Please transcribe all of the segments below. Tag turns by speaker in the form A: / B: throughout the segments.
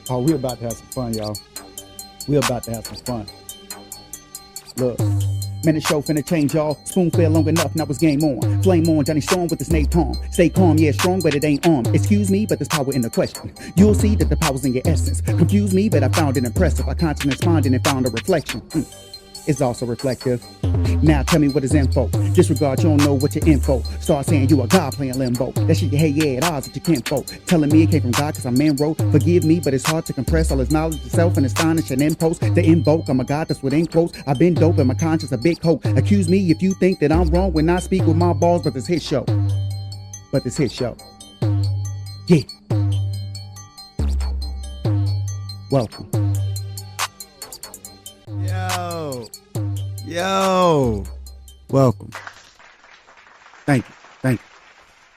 A: Oh, we're about to have some fun, y'all. We're about to have some fun. Look. Man, the show finna change, y'all. Spoon fed long enough, now it's game on. Flame on, Johnny Storm with his napalm. Stay calm, yeah, strong, but it ain't on. Excuse me, but there's power in the question. You'll see that the power's in your essence. Confuse me, but I found it impressive. I constantly responded and found a reflection. It's also reflective. Now tell me what is info. Disregard, you don't know what your info. Start saying you a god playing limbo. That shit you hate, yeah, at odds with your kinfolk. Telling me it came from God cause I'm man wrote. Forgive me, but it's hard to compress all his knowledge itself and astonish and impose. To invoke, I'm a god that's within quotes. I've been dope and my conscience a big hope. Accuse me if you think that I'm wrong when I speak with my balls, but this his show. Yeah. Welcome. Yo, welcome. Thank you.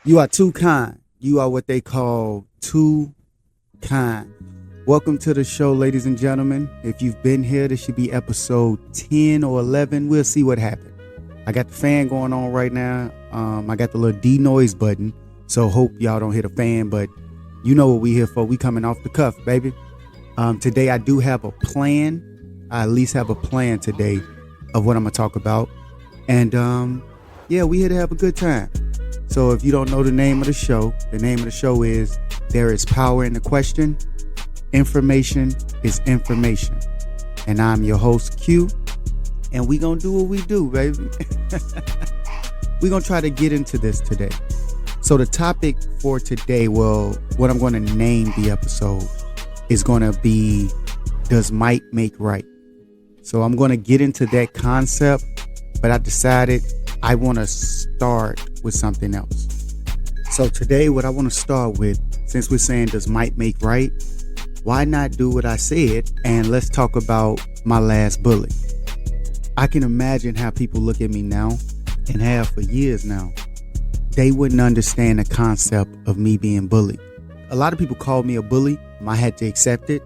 A: You are too kind. You are what they call too kind. Welcome to the show, ladies and gentlemen. If you've been here, this should be episode 10 or 11. We'll see what happened. I got the fan going on right now. I got the little denoise button, so hope y'all don't hit a fan, but you know what we here for. We coming off the cuff, baby. Today I do have a plan. I at least have a plan today of what I'm gonna talk about, and yeah, we here to have a good time. So if you don't know the name of the show is There Is Power in the Question. Information is information, and I'm your host Q, and we gonna do what we do, baby. We gonna try to get into this today. So the topic for today, well, what I'm gonna name the episode is gonna be, does might make right? So I'm going to get into that concept, but I decided I want to start with something else. So today, what I want to start with, since we're saying does might make right, why not do what I said and let's talk about my last bully. I can imagine how people look at me now and have for years now. They wouldn't understand the concept of me being bullied. A lot of people called me a bully. I had to accept it.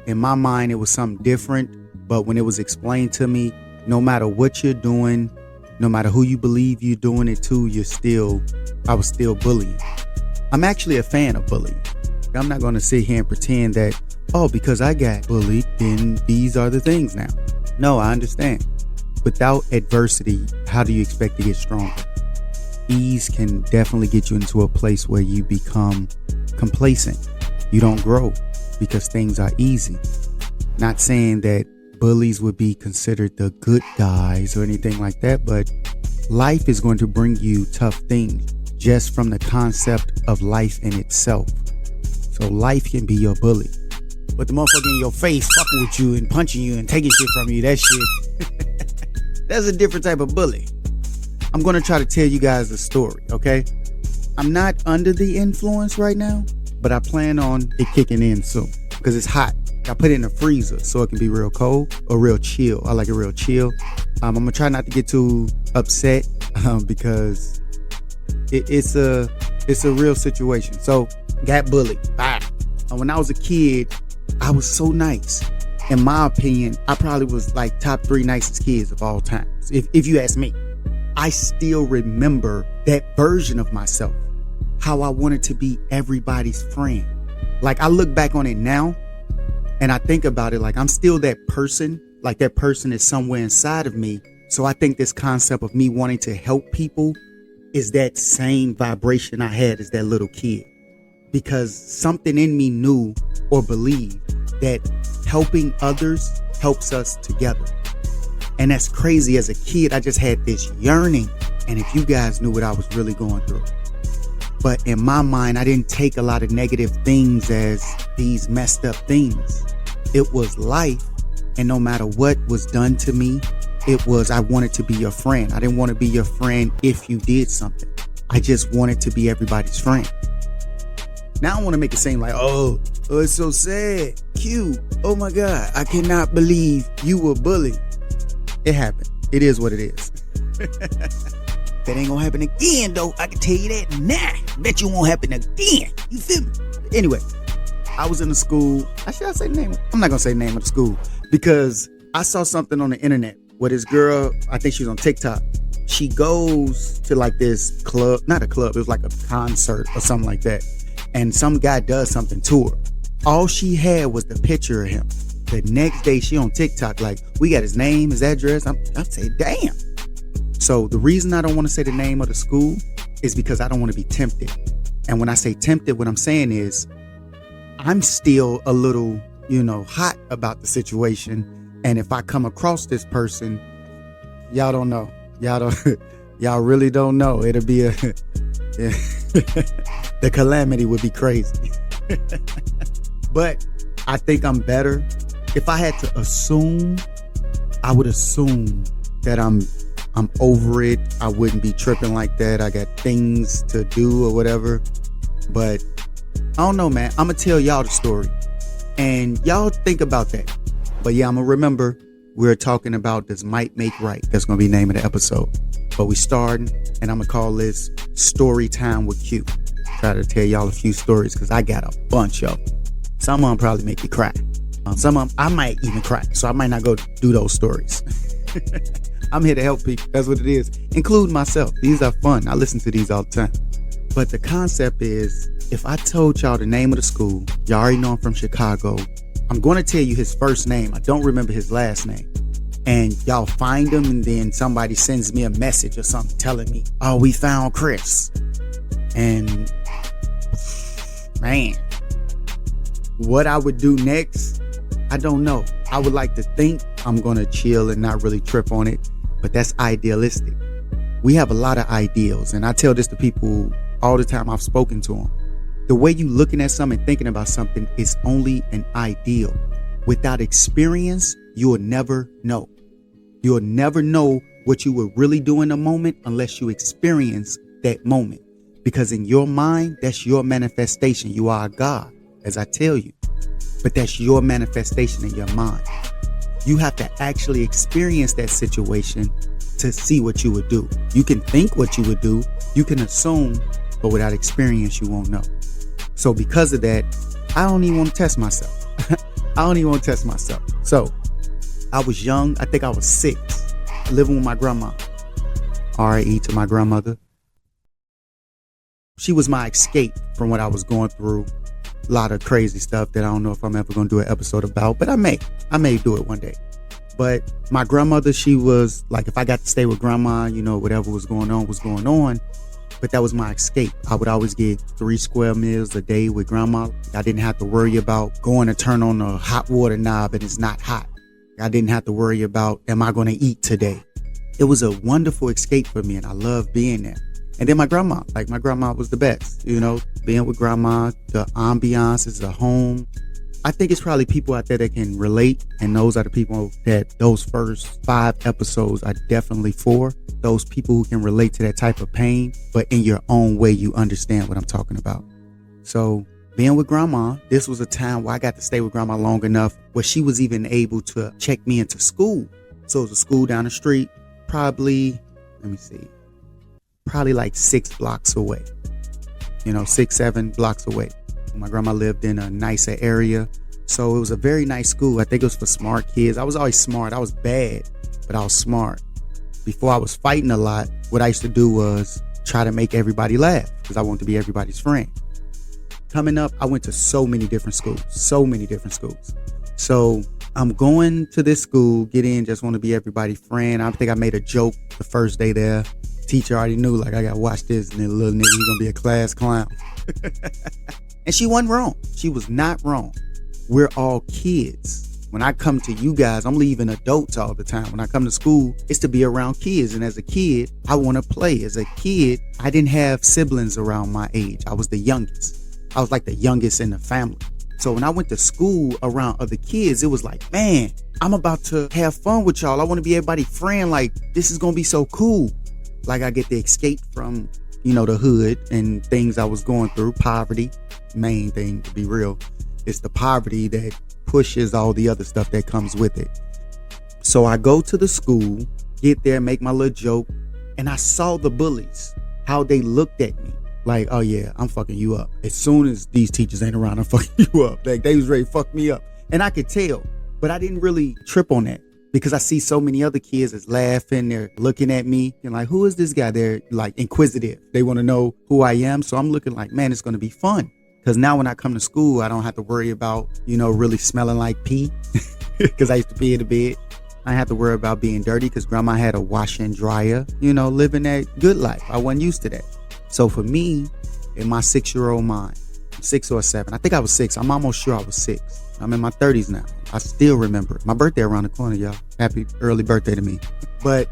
A: In my mind, it was something different. But when it was explained to me, no matter what you're doing, no matter who you believe you're doing it to, I was still bullying. I'm actually a fan of bullying. I'm not going to sit here and pretend that, because I got bullied, then these are the things now. No, I understand. Without adversity, how do you expect to get stronger? Ease can definitely get you into a place where you become complacent. You don't grow because things are easy. Not saying that bullies would be considered the good guys or anything like that, but life is going to bring you tough things just from the concept of life in itself. So life can be your bully, but the motherfucker in your face fucking with you and punching you and taking shit from you, that shit, that's a different type of bully. I'm going to try to tell you guys a story, okay? I'm not under the influence right now, but I plan on it kicking in soon because it's hot. I put it in the freezer so it can be real cold or real chill. I like it real chill. I'm gonna try not to get too upset because it's a real situation. So got bullied. When I was a kid, I was so nice. In my opinion, I probably was like top 3 nicest kids of all time. If you ask me, I still remember that version of myself, how I wanted to be everybody's friend. Like I look back on it now, and I think about it like I'm still that person, like that person is somewhere inside of me. So I think this concept of me wanting to help people is that same vibration I had as that little kid. Because something in me knew or believed that helping others helps us together. And that's crazy. As a kid, I just had this yearning. And if you guys knew what I was really going through. But in my mind, I didn't take a lot of negative things as these messed up things. It was life. And no matter what was done to me, it was, I wanted to be your friend. I didn't want to be your friend if you did something. I just wanted to be everybody's friend. Now I want to make it seem like, oh, it's so sad. Q, oh my God, I cannot believe you were bullied. It happened. It is what it is. That ain't gonna happen again, though. I can tell you that now. Bet you won't happen again. You feel me? Anyway, I was in the school. Should I say the name? I'm not gonna say the name of the school because I saw something on the internet where this girl, I think she was on TikTok. She goes to like this club, not a club, it was like a concert or something like that. And some guy does something to her. All she had was the picture of him. The next day she on TikTok like, we got his name, his address. I'm saying, damn. So the reason I don't want to say the name of the school is because I don't want to be tempted. And when I say tempted, what I'm saying is I'm still a little, hot about the situation. And if I come across this person, y'all don't know. Y'all really don't know. It'll be the calamity would be crazy. But I think I'm better. If I had to assume, I would assume that I'm over it. I wouldn't be tripping like that. I got things to do or whatever. But I don't know, man. I'm going to tell y'all the story. And y'all think about that. But yeah, I'm going to remember we're talking about does might make right. That's going to be the name of the episode. But we starting, and I'm going to call this Story Time with Q. Try to tell y'all a few stories because I got a bunch of them. Some of them probably make you cry. Some of them I might even cry. So I might not go do those stories. I'm here to help people. That's what it is. Including myself. These are fun. I listen to these all the time. But the concept is, if I told y'all the name of the school, y'all already know I'm from Chicago. I'm going to tell you his first name. I don't remember his last name. And y'all find him, and then somebody sends me a message or something telling me, oh, we found Chris. And man, what I would do next, I don't know. I would like to think I'm going to chill and not really trip on it, but that's idealistic. We have a lot of ideals, and I tell this to people all the time I've spoken to them. The way you looking at something, thinking about something is only an ideal. Without experience, you will never know. You'll never know what you will really do in a moment unless you experience that moment. Because in your mind, that's your manifestation. You are a God, as I tell you. But that's your manifestation in your mind. You have to actually experience that situation to see what you would do. You can think what you would do. You can assume, but without experience, you won't know. So because of that, I don't even want to test myself. So I was young. I think I was 6, living with my grandma. R.I.E. to my grandmother. She was my escape from what I was going through. A lot of crazy stuff that I don't know if I'm ever going to do an episode about, but I may do it one day. But my grandmother, she was like, if I got to stay with grandma, whatever was going on. But that was my escape. I would always get 3 square meals a day with grandma. I didn't have to worry about going to turn on a hot water knob and it's not hot. I didn't have to worry about, am I going to eat today? It was a wonderful escape for me, and I loved being there. And then my grandma was the best, being with grandma, the ambiance is a home. I think it's probably people out there that can relate, and those are the people that those first 5 episodes are definitely for. Those people who can relate to that type of pain, but in your own way, you understand what I'm talking about. So being with grandma, this was a time where I got to stay with grandma long enough where she was even able to check me into school. So it was a school down the street, probably like 6 blocks away, 6-7 blocks away. My grandma lived in a nicer area. So it was a very nice school. I think it was for smart kids. I was always smart. I was bad, but I was smart. Before I was fighting a lot, what I used to do was try to make everybody laugh because I wanted to be everybody's friend. Coming up, I went to so many different schools. So I'm going to this school, get in, just want to be everybody's friend. I think I made a joke the first day there. Teacher already knew, like, I got to watch this, and then little nigga, he's going to be a class clown. And she wasn't wrong. She was not wrong. We're all kids. When I come to you guys, I'm leaving adults all the time. When I come to school, it's to be around kids. And as a kid, I want to play. As a kid, I didn't have siblings around my age. I was the youngest. I was like the youngest in the family. So when I went to school around other kids, it was like, man, I'm about to have fun with y'all. I want to be everybody's friend. Like, this is going to be so cool. Like, I get to escape from, the hood and things I was going through. Poverty, main thing, to be real. It's the poverty that pushes all the other stuff that comes with it. So I go to the school, get there, make my little joke, and I saw the bullies, how they looked at me. Like, oh yeah, I'm fucking you up. As soon as these teachers ain't around, I'm fucking you up. Like, they was ready to fuck me up. And I could tell, but I didn't really trip on that because I see so many other kids that's laughing. They're looking at me and like, who is this guy? They're like inquisitive. They want to know who I am. So I'm looking like, man, it's going to be fun. Because now when I come to school, I don't have to worry about, really smelling like pee. Because I used to pee in the bed. I didn't have to worry about being dirty because grandma had a washer and dryer, living that good life. I wasn't used to that. So for me, in my 6-year-old mind, 6 or 7, I think I was 6. I'm almost sure I was 6. I'm in my 30s now. I still remember it. My birthday around the corner, y'all. Happy early birthday to me. But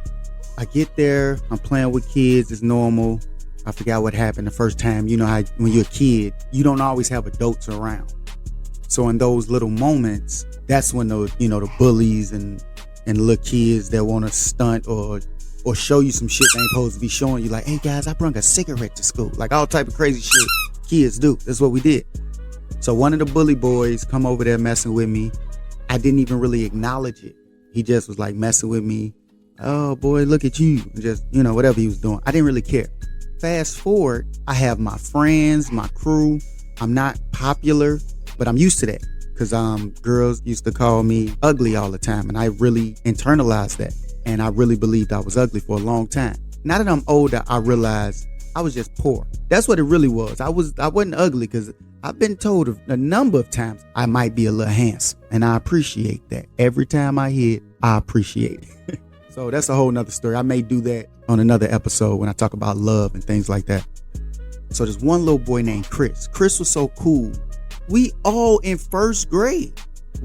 A: I get there, I'm playing with kids, it's normal. I forgot what happened the first time. You know how when you're a kid, you don't always have adults around. So in those little moments, that's when the bullies and little kids that want to stunt or show you some shit they ain't supposed to be showing you, like, hey guys, I brought a cigarette to school. Like all type of crazy shit kids do. That's what we did. So one of the bully boys come over there messing with me. I didn't even really acknowledge it. He just was like messing with me. Oh boy, look at you. Just, whatever he was doing. I didn't really care. Fast forward, I have my friends, my crew. I'm not popular, but I'm used to that. Because girls used to call me ugly all the time. And I really internalized that. And I really believed I was ugly for a long time. Now that I'm older, I realized I was just poor. That's what it really was. I wasn't ugly because I've been told a number of times I might be a little handsome. And I appreciate that. Every time I hear it, I appreciate it. So that's a whole nother story. I may do that on another episode when I talk about love and things like that. So there's one little boy named Chris. Chris was so cool. We all in first grade.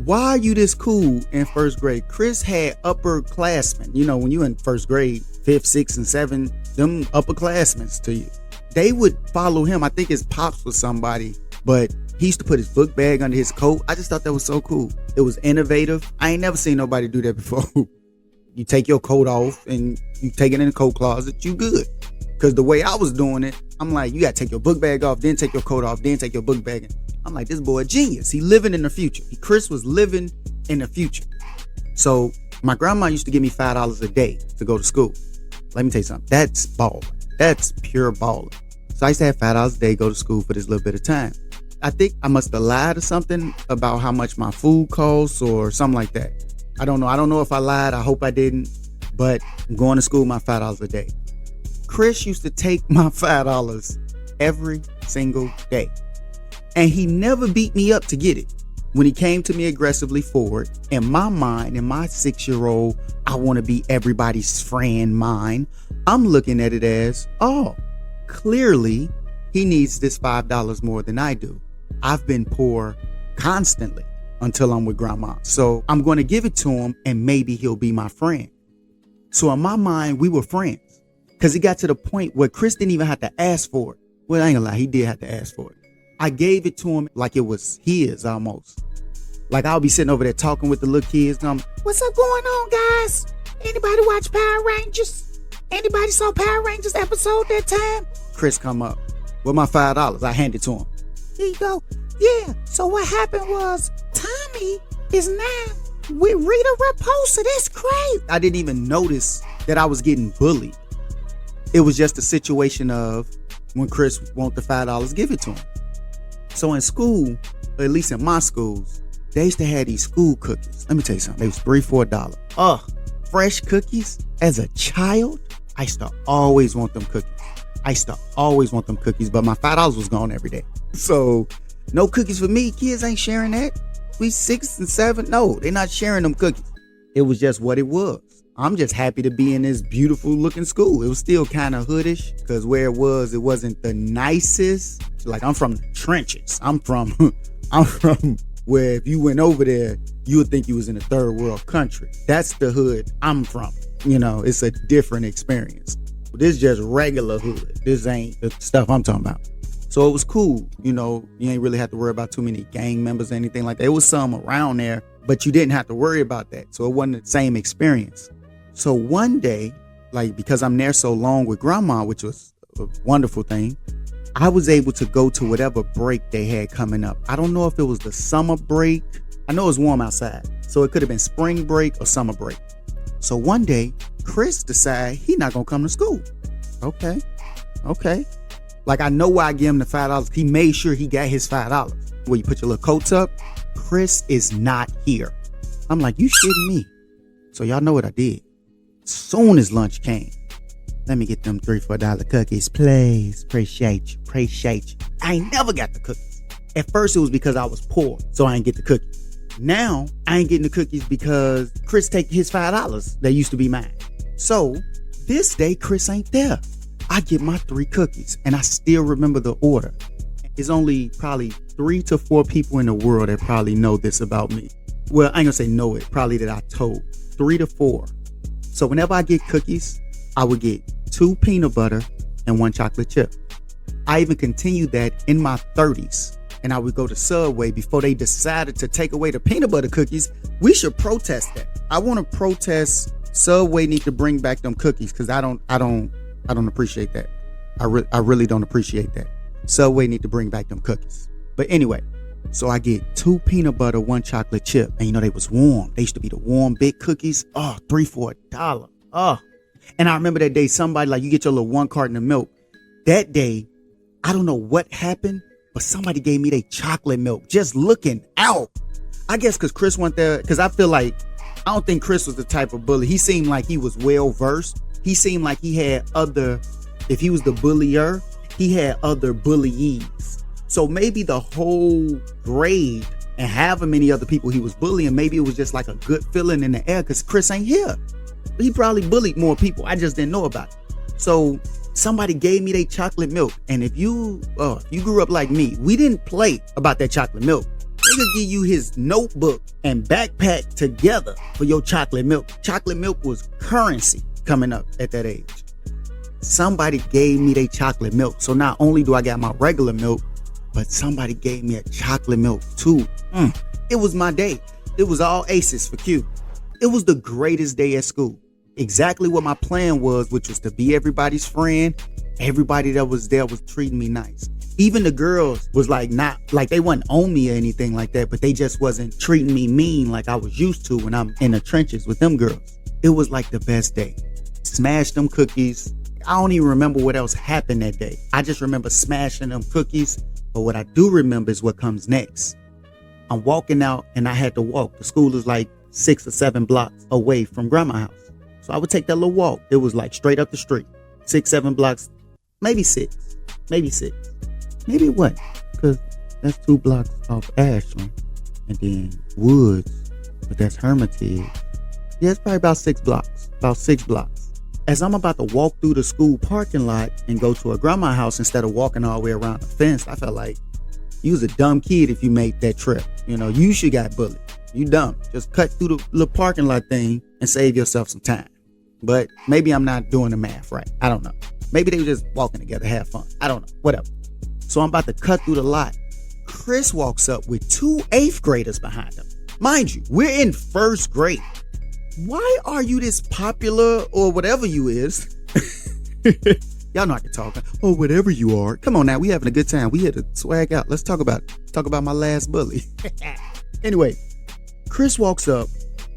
A: Why are you this cool in first grade? Chris had upperclassmen. When you in first grade, 5th, 6th, and 7th, them upperclassmen to you. They would follow him. I think his pops was somebody, but he used to put his book bag under his coat. I just thought that was so cool. It was innovative. I ain't never seen nobody do that before. You take your coat off and you take it in the coat closet, you good. Because the way I was doing it, I'm like, you got to take your book bag off, then take your coat off, then take your book bag. I'm like, this boy a genius. He living in the future. Chris was living in the future. So my grandma used to give me $5 a day to go to school. Let me tell you something. That's balling. That's pure balling. So I used to have $5 a day, go to school for this little bit of time. I think I must have lied or something about how much my food costs or something like that. I don't know. I don't know if I lied. I hope I didn't. But I'm going to school my $5 a day. Chris used to take my $5 every single day. And he never beat me up to get it. When he came to me aggressively for it, in my mind, in my 6-year-old, I want to be everybody's friend mind, I'm looking at it as, oh, clearly he needs this $5 more than I do. I've been poor constantly until I'm with grandma. So I'm going to give it to him and maybe he'll be my friend. So in my mind, we were friends because it got to the point where Chris didn't even have to ask for it. Well, I ain't gonna lie, he did have to ask for it. I gave it to him like it was his almost. Like I'll be sitting over there talking with the little kids. And what's up going on, guys? Anybody watch Power Rangers? Anybody saw Power Rangers episode that time? Chris come up with my $5. I hand it to him. Here you go. Yeah, so what happened was Tommy is now with Rita Raposa. That's crazy. I didn't even notice that I was getting bullied. It was just a situation of when Chris want the $5, give it to him. So in school, or at least in my schools, they used to have these school cookies. Let me tell you something. They was $3, $4. Fresh cookies. As a child, I used to always want them cookies. But my $5 was gone every day. So no cookies for me. Kids ain't sharing that. We 6 and 7. No, they're not sharing them cookies. It was just what it was. I'm just happy to be in this beautiful looking school. It was still kind of hoodish because where it wasn't the nicest. Like I'm from the trenches. I'm from where if you went over there, you would think you was in a third world country. That's the hood I'm from. It's a different experience. This is just regular hood. This ain't the stuff I'm talking about. So it was cool. You ain't really have to worry about too many gang members or anything like that. It was some around there, but you didn't have to worry about that. So it wasn't the same experience. So one day, like because I'm there so long with grandma, which was a wonderful thing, I was able to go to whatever break they had coming up. I don't know if it was the summer break. I know it was warm outside. So it could have been spring break or summer break. So one day, Chris decided he not going to come to school. Okay. Like I know why I give him the $5. He made sure he got his $5. Where you put your little coats up. Chris is not here. I'm like, you shitting me. So y'all know what I did. Soon as lunch came, let me get them $3, $4 cookies, please. Appreciate you. I ain't never got the cookies. At first it was because I was poor, so I ain't get the cookies. Now I ain't getting the cookies because Chris take his $5 that used to be mine. So this day Chris ain't there. I get my 3 cookies and I still remember the order. There's only probably 3 to 4 people in the world that probably know this about me. Well, I ain't gonna say know it, probably that I told. 3 to 4. So whenever I get cookies, I would get 2 peanut butter and 1 chocolate chip. I even continued that in my 30s. And I would go to Subway before they decided to take away the peanut butter cookies. We should protest that. I want to protest. Subway need to bring back them cookies because I don't appreciate that. I really don't appreciate that. Subway need to bring back them cookies. But anyway, so I get 2 peanut butter, 1 chocolate chip. And you know, they was warm. They used to be the warm big cookies. Oh, 3 for $1. Oh. And I remember that day, somebody, like, you get your little 1 carton of milk. That day, I don't know what happened, but somebody gave me their chocolate milk. Just looking out. I guess because Chris went there, because I feel like, I don't think Chris was the type of bully. He seemed like he was well versed. He seemed like he had if he was the bullier, he had other bullies. So maybe the whole grade and however many other people he was bullying, maybe it was just like a good feeling in the air because Chris ain't here. He probably bullied more people. I just didn't know about it. So somebody gave me their chocolate milk. And if you grew up like me, we didn't play about that chocolate milk. They could give you his notebook and backpack together for your chocolate milk. Chocolate milk was currency coming up at that age. Somebody gave me their chocolate milk. So not only do I got my regular milk, but somebody gave me a chocolate milk too. It was my day. It was all aces for Q. It was the greatest day at school. Exactly what my plan was, which was to be everybody's friend. Everybody that was there was treating me nice. Even the girls was like, not like they wasn't on me or anything like that, but they just wasn't treating me mean like I was used to when I'm in the trenches with them girls. It was like the best day. Smashed them cookies. I don't even remember what else happened that day. I just remember smashing them cookies. But what I do remember is what comes next. I'm walking out and I had to walk. The school is like 6 or 7 blocks away from grandma's house. So I would take that little walk. It was like straight up the street. 6, 7 blocks, maybe 6. Maybe what? Because that's 2 blocks off Ashland. And then Woods. But that's Hermitage. Yeah, it's probably about 6 blocks. About 6 blocks. As I'm about to walk through the school parking lot and go to a grandma's house instead of walking all the way around the fence, I felt like you was a dumb kid if you made that trip. You know, you should got bullied. You dumb. Just cut through the little parking lot thing and save yourself some time. But maybe I'm not doing the math right. I don't know. Maybe they were just walking together, have fun. I don't know. Whatever. So I'm about to cut through the lot. Chris walks up with 2 8th graders behind him. Mind you, we're in 1st grade. Why are you this popular or whatever you is? Y'all know I can talk. Oh, whatever you are. Come on now. We having a good time. We here to swag out. Let's talk about it. Talk about my last bully. Anyway, Chris walks up.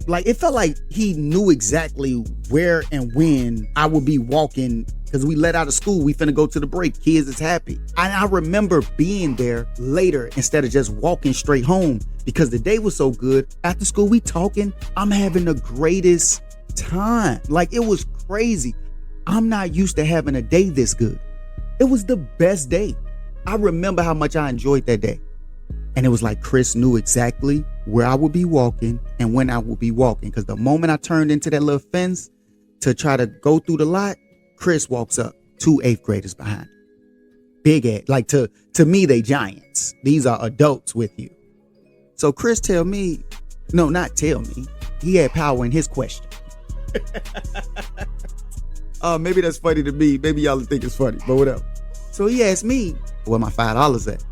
A: Like, it felt like he knew exactly where and when I would be walking because we let out of school. We finna go to the break. Kids is happy. And I remember being there later instead of just walking straight home because the day was so good. After school, we talking. I'm having the greatest time. Like, it was crazy. I'm not used to having a day this good. It was the best day. I remember how much I enjoyed that day. And it was like Chris knew exactly where I would be walking and when I would be walking. Because the moment I turned into that little fence to try to go through the lot, Chris walks up, 2 8th graders behind him. Big ass. Like to me, they giants. These are adults with you. So Chris tell me, no, not tell me. He had power in his question. Maybe that's funny to me. Maybe y'all think it's funny, but whatever. So he asked me where my $5 at.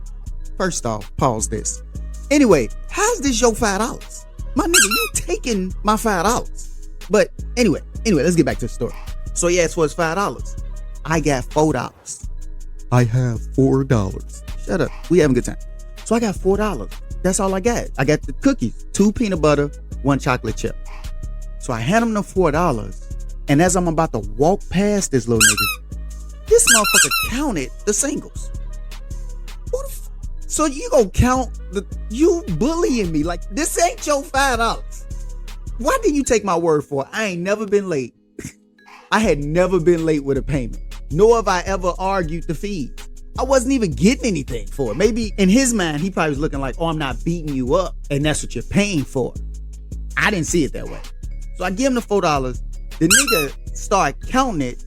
A: First off, pause this. Anyway, how's this your $5? My nigga, you taking my $5. But anyway, let's get back to the story. So he asked for his $5. I got $4. I have $4. Shut up. We having a good time. So I got $4. That's all I got. I got the cookies, 2 peanut butter, 1 chocolate chip. So I hand him the $4. And as I'm about to walk past this little nigga, this motherfucker counted the singles. So you gonna count you bullying me like this ain't your $5. Why did you take my word for it? I ain't never been late. I had never been late with a payment, nor have I ever argued the fees. I wasn't even getting anything for it. Maybe in his mind, he probably was looking like, oh, I'm not beating you up, and that's what you're paying for. I didn't see it that way. So I give him the $4. The nigga start counting it,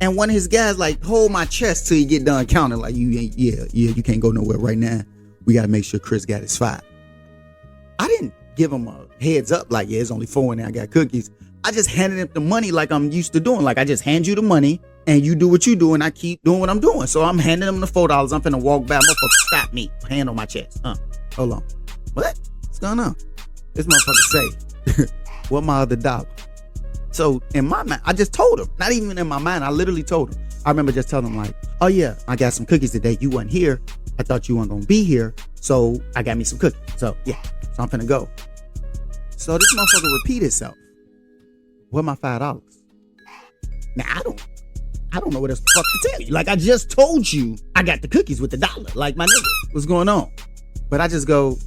A: and one of his guys like, hold my chest till you get done counting. Like, you can't go nowhere right now. We got to make sure Chris got his $5. I didn't give him a heads up like, yeah, it's only 4 and I got cookies. I just handed him the money like I'm used to doing. Like, I just hand you the money and you do what you do and I keep doing what I'm doing. So I'm handing him the $4. I'm finna walk back. Motherfucker, stop me. Hand on my chest. Hold on. What? What's going on? This motherfucker say, what my other $1? So in my mind, I just told him. Not even in my mind, I literally told him. I remember just telling him like, oh yeah, I got some cookies today. You wasn't here. I thought you weren't gonna be here. So I got me some cookies. So yeah, so I'm finna go. So this motherfucker repeat itself. What my $5? Now I don't know what else the fuck to tell you. Like, I just told you I got the cookies with the $1. Like, my nigga, what's going on? But I just go,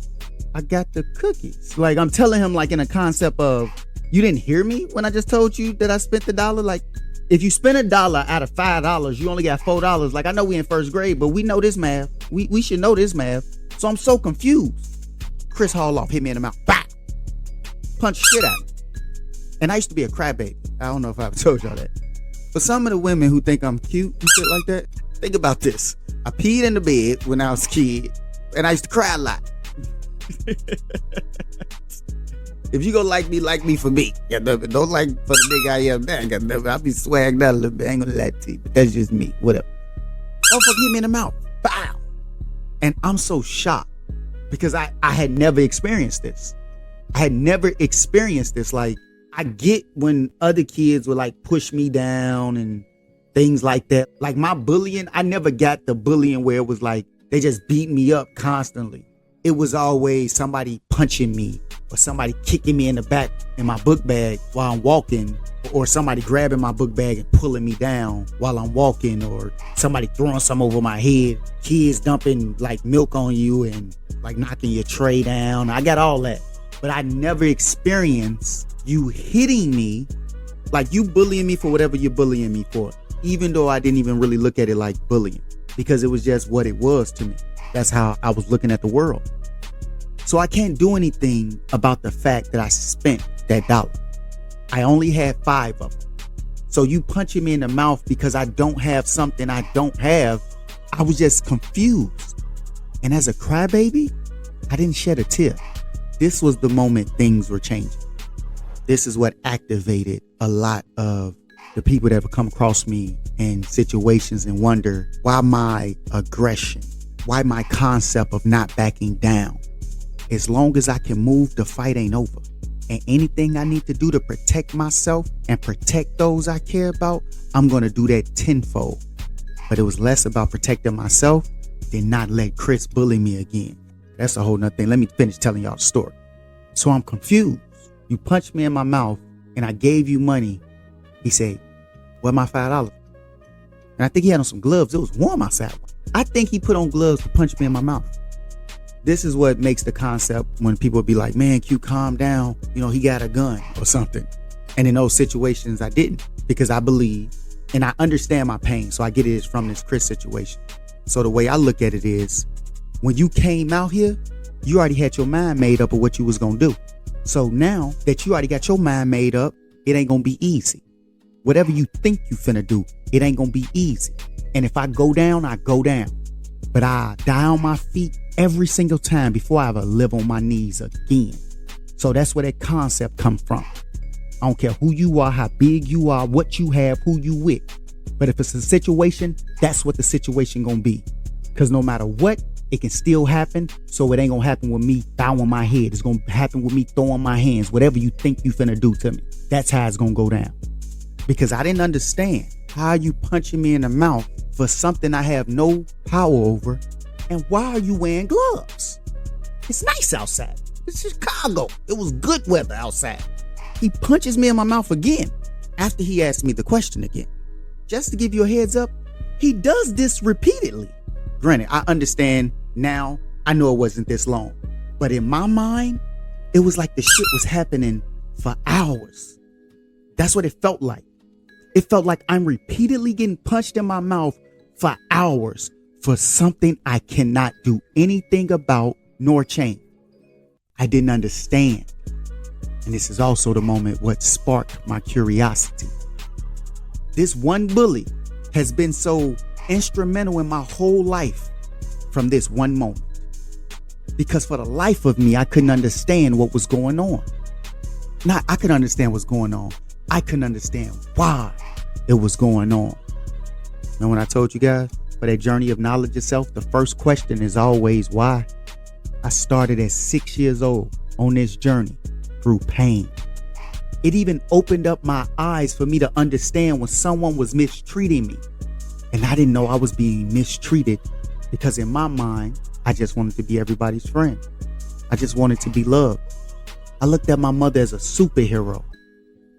A: I got the cookies. Like, I'm telling him like in a concept of, you didn't hear me when I just told you that I spent the $1? Like, if you spend $1 out of $5, you only got $4. Like, I know we in first grade, but we know this math. We should know this math. So I'm so confused. Chris haul off, hit me in the mouth. Bah! Punch shit out of me. And I used to be a crybaby. I don't know if I ever told y'all that. For some of the women who think I'm cute and shit like that, think about this. I peed in the bed when I was a kid, and I used to cry a lot. If you gonna like me for me. Don't like for the nigga I am now. I'll be swagged out a little bit. I ain't gonna lie to you, but that's just me. Whatever. Motherfucker hit me in the mouth. Bow. And I'm so shocked because I had never experienced this. I had never experienced this. Like, I get when other kids would like push me down and things like that. Like my bullying, I never got the bullying where it was like they just beat me up constantly. It was always somebody punching me or somebody kicking me in the back in my book bag while I'm walking, or somebody grabbing my book bag and pulling me down while I'm walking, or somebody throwing some over my head, kids dumping like milk on you and like knocking your tray down. I got all that. But I never experienced you hitting me, like you bullying me for whatever you're bullying me for, even though I didn't even really look at it like bullying, because it was just what it was to me. That's how I was looking at the world. So I can't do anything about the fact that I spent that $1. I only had 5 of them. So you punching me in the mouth because I don't have something I don't have, I was just confused. And as a crybaby, I didn't shed a tear. This was the moment things were changing. This is what activated a lot of the people that have come across me in situations and wonder why my aggression, why my concept of not backing down. As long as I can move, the fight ain't over. And anything I need to do to protect myself and protect those I care about, I'm going to do that tenfold. But it was less about protecting myself than not let Chris bully me again. That's a whole nother thing. Let me finish telling y'all the story. So I'm confused. You punched me in my mouth and I gave you money. He said, "What my $5?" And I think he had on some gloves. It was warm outside. I think he put on gloves to punch me in my mouth. This is what makes the concept when people be like, man, Q, calm down. You know, he got a gun or something. And in those situations, I didn't, because I believe and I understand my pain. So I get it is from this Chris situation. So the way I look at it is, when you came out here, you already had your mind made up of what you was going to do. So now that you already got your mind made up, it ain't going to be easy. Whatever you think you finna do, it ain't going to be easy. And if I go down, I go down. But I die on my feet every single time before I ever live on my knees again. So that's where that concept comes from. I don't care who you are, how big you are, what you have, who you with. But if it's a situation, that's what the situation gonna be. Because no matter what, it can still happen. So it ain't gonna happen with me bowing my head. It's gonna happen with me throwing my hands. Whatever you think you finna do to me, that's how it's gonna go down. Because I didn't understand how you punching me in the mouth for something I have no power over. And why are you wearing gloves? It's nice outside. It's Chicago. It was good weather outside. He punches me in my mouth again after he asked me the question again. Just to give you a heads up, he does this repeatedly. Granted, I understand now. I know it wasn't this long. But in my mind, it was like the shit was happening for hours. That's what it felt like. It felt like I'm repeatedly getting punched in my mouth for hours, for something I cannot do anything about nor change. I didn't understand. And this is also the moment what sparked my curiosity. This one bully has been so instrumental in my whole life from this one moment. Because for the life of me, I couldn't understand what was going on. Not I could understand what's going on. I couldn't understand why it was going on. Now, when I told you guys, for that journey of knowledge itself, the first question is always why. I started at 6 years old on this journey through pain. It even opened up my eyes for me to understand when someone was mistreating me. And I didn't know I was being mistreated because in my mind, I just wanted to be everybody's friend. I just wanted to be loved. I looked at my mother as a superhero.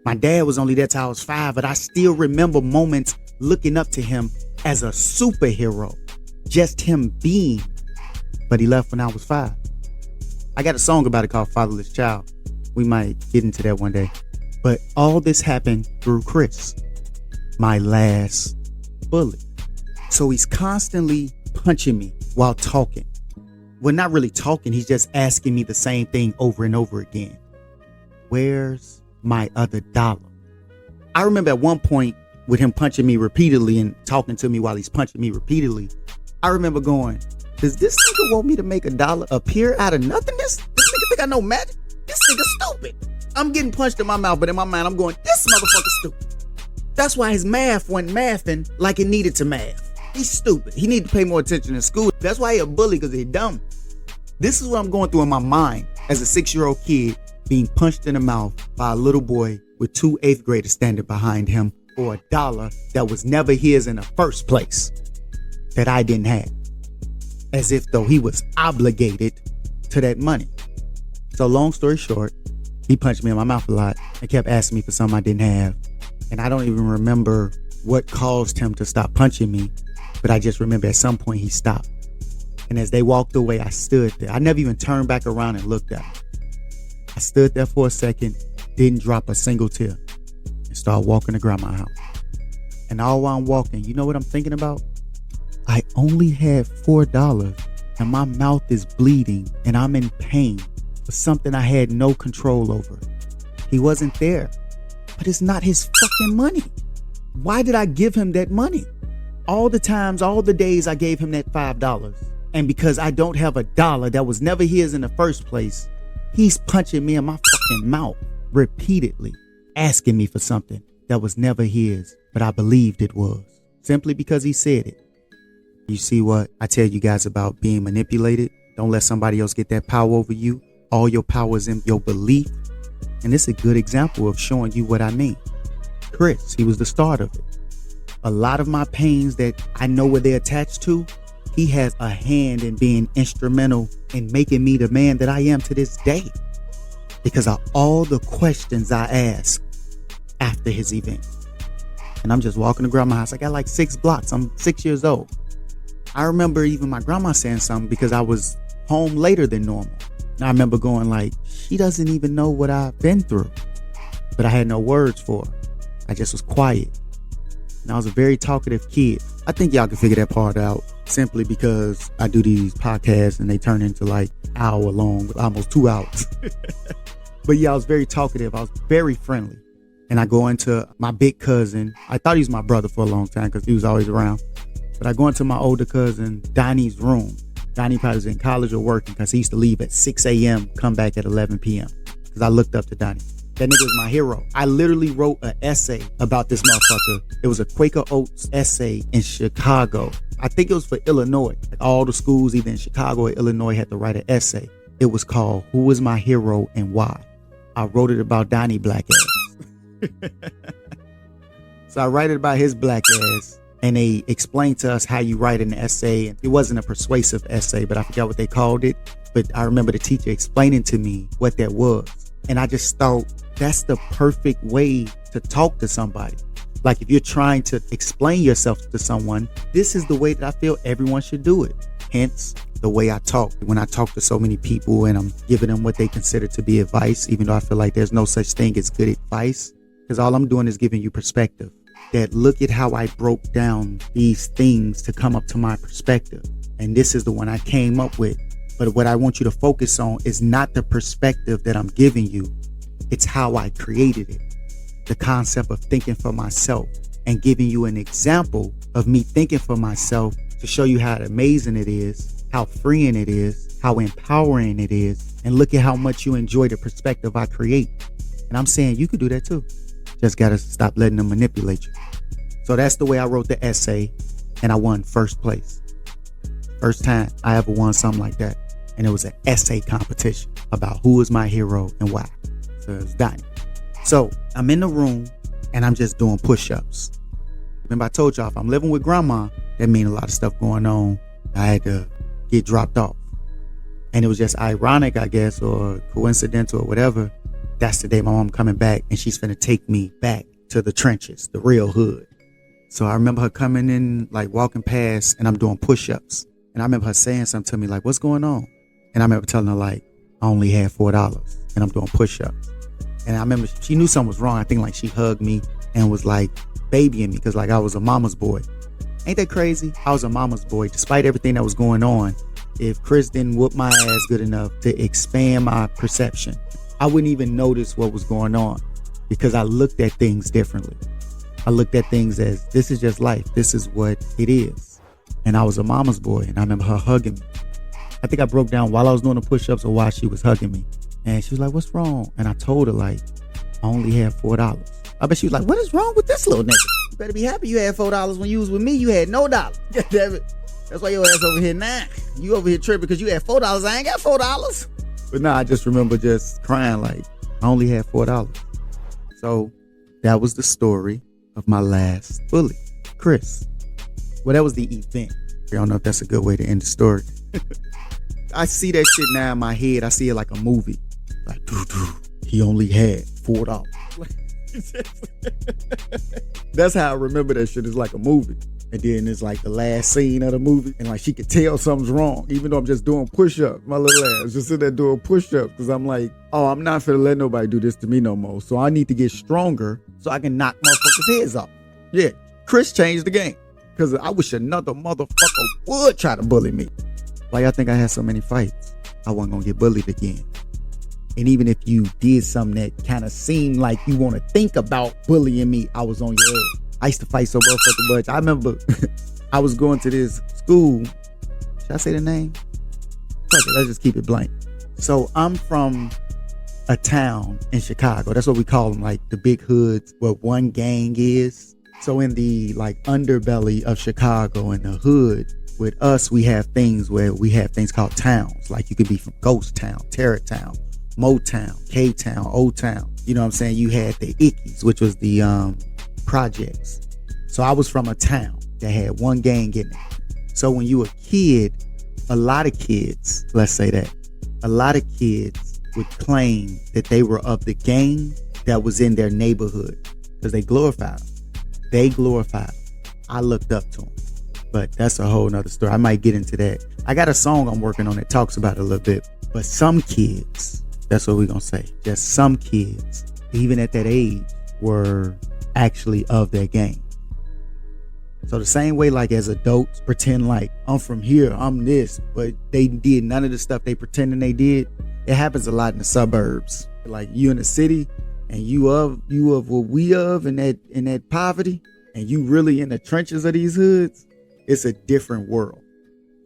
A: My dad was only there till I was 5, but I still remember moments looking up to him as a superhero. Just him being. But he left when I was 5. I got a song about it called Fatherless Child. We might get into that one day. But all this happened through Chris, my last bully. So he's constantly punching me while talking. Well, not really talking. He's just asking me the same thing over and over again. Where's my other $1? I remember at one point with him punching me repeatedly and talking to me while he's punching me repeatedly. I remember going, does this nigga want me to make $1 appear out of nothing? This nigga think I know magic? This nigga stupid. I'm getting punched in my mouth, but in my mind I'm going, this motherfucker stupid. That's why his math wasn't mathing like it needed to math. He's stupid. He needed to pay more attention in school. That's why he a bully, because he's dumb. This is what I'm going through in my mind as a 6-year-old kid being punched in the mouth by a little boy with 2 8th graders standing behind him for $1 that was never his in the first place that I didn't have. As if though he was obligated to that money. So long story short, he punched me in my mouth a lot and kept asking me for something I didn't have. And I don't even remember what caused him to stop punching me, but I just remember at some point he stopped. And as they walked away, I stood there. I never even turned back around and looked at him. I stood there for a second, didn't drop a single tear, and started walking to grandma's house. And all while I'm walking, you know what I'm thinking about? I only had $4 and my mouth is bleeding and I'm in pain for something I had no control over. He wasn't there, but it's not his fucking money. Why did I give him that money? All the times, all the days I gave him that $5. And because I don't have $1 that was never his in the first place, he's punching me in my fucking mouth repeatedly, asking me for something that was never his, but I believed it was, simply because he said it. You see what I tell you guys about being manipulated? Don't let somebody else get that power over you. All your power is in your belief. And it's a good example of showing you what I mean. Chris, he was the start of it. A lot of my pains that I know where they're attached to, he has a hand in being instrumental in making me the man that I am to this day. Because of all the questions I asked after his event. And I'm just walking to grandma's house. I got like 6 blocks. I'm 6 years old. I remember even my grandma saying something because I was home later than normal. And I remember going like, she doesn't even know what I've been through. But I had no words for her. I just was quiet. And I was a very talkative kid. I think y'all can figure that part out simply because I do these podcasts and they turn into like hour long, almost 2 hours. But yeah, I was very talkative. I was very friendly. And I go into my big cousin. I thought he was my brother for a long time because he was always around. But I go into my older cousin, Donnie's room. Donnie probably was in college or working because he used to leave at 6 a.m., come back at 11 p.m. Because I looked up to Donnie. That nigga was my hero. I literally wrote an essay about this motherfucker. It was a Quaker Oats essay in Chicago. I think it was for Illinois. Like all the schools, either in Chicago or Illinois, had to write an essay. It was called Who is My Hero and Why? I wrote it about Donnie black ass. So I write it about his black ass. And they explained to us how you write an essay. It wasn't a persuasive essay, but I forgot what they called it. But I remember the teacher explaining to me what that was. And I just thought that's the perfect way to talk to somebody. Like if you're trying to explain yourself to someone, this is the way that I feel everyone should do it. Hence the way I talk. When I talk to so many people and I'm giving them what they consider to be advice, even though I feel like there's no such thing as good advice, because all I'm doing is giving you perspective. that look at how I broke down these things to come up to my perspective. And this is the one I came up with. But what I want you to focus on is not the perspective that I'm giving you. It's how I created it. The concept of thinking for myself and giving you an example of me thinking for myself to show you how amazing it is, how freeing it is, how empowering it is. And look at how much you enjoy the perspective I create. And I'm saying you could do that too. Just got to stop letting them manipulate you. So that's the way I wrote the essay, and I won first place. First time I ever won something like that. And it was an essay competition about who is my hero and why. So it's Donnie. So I'm in the room and I'm just doing push-ups. Remember I told y'all if I'm living with grandma, that means a lot of stuff going on. I had to get dropped off. And it was just ironic, I guess, or coincidental or whatever. That's the day my mom coming back and she's finna take me back to the trenches, the real hood. So I remember her coming in, like walking past, and I'm doing push-ups. And I remember her saying something to me like, what's going on? And I remember telling her like, I only had $4 and I'm doing push-ups. And I remember she knew something was wrong. I think like she hugged me and was like babying me because like I was a mama's boy. Ain't that crazy? I was a mama's boy despite everything that was going on. If Chris didn't whoop my ass good enough to expand my perception, I wouldn't even notice what was going on because I looked at things differently. I looked at things as this is just life. This is what it is. And I was a mama's boy and I remember her hugging me. I think I broke down while I was doing the push-ups or while she was hugging me. And she was like, what's wrong? And I told her like, I only had $4. I bet she was like, what is wrong with this little nigga? You better be happy you had $4 when you was with me. You had no dollar. Damn it. That's why your ass over here now. You over here tripping because you had $4. I ain't got $4. But nah, I just remember just crying like, I only had $4. So that was the story of my last bully, Chris. Well, that was the event. I don't know if that's a good way to end the story. I see that shit now in my head. I see it like a movie. Like, he only had $4. That's how I remember that shit. It's like a movie. And then it's like the last scene of the movie. And like she could tell something's wrong. Even though I'm just doing push-ups. My little ass just sitting there doing push-ups. Because I'm like, oh, I'm not finna let nobody do this to me no more. So I need to get stronger so I can knock motherfuckers' heads off. Yeah, Chris changed the game. Because I wish another motherfucker would try to bully me. Why y'all think I had so many fights? I wasn't gonna get bullied again. And even if you did something that kind of seemed like you want to think about bullying me, I was on your ass. I used to fight so motherfucking much. I remember I was going to this school. Should I say the name? Fuck it, let's just keep it blank. So I'm from a town in Chicago. That's what we call them, like the big hoods where one gang is. So in the like underbelly of Chicago, in the hood, with us, we have things where we have things called towns. Like you could be from Ghost Town, Terror Town, Motown, K-Town, O-Town. You know what I'm saying? You had the Ickies, which was the projects. So I was from a town that had one gang in it. So when you were a kid, a lot of kids, let's say that, a lot of kids would claim that they were of the gang that was in their neighborhood because they glorified them. They glorified them. I looked up to them. But that's a whole nother story. I might get into that. I got a song I'm working on that talks about it a little bit. But some kids, that's what we're going to say. Just some kids, even at that age, were actually of their gang. So the same way like as adults pretend like I'm from here, I'm this, but they did none of the stuff they pretending they did. It happens a lot in the suburbs. Like you in the city and you of what we of in that poverty, and you really in the trenches of these hoods. It's a different world.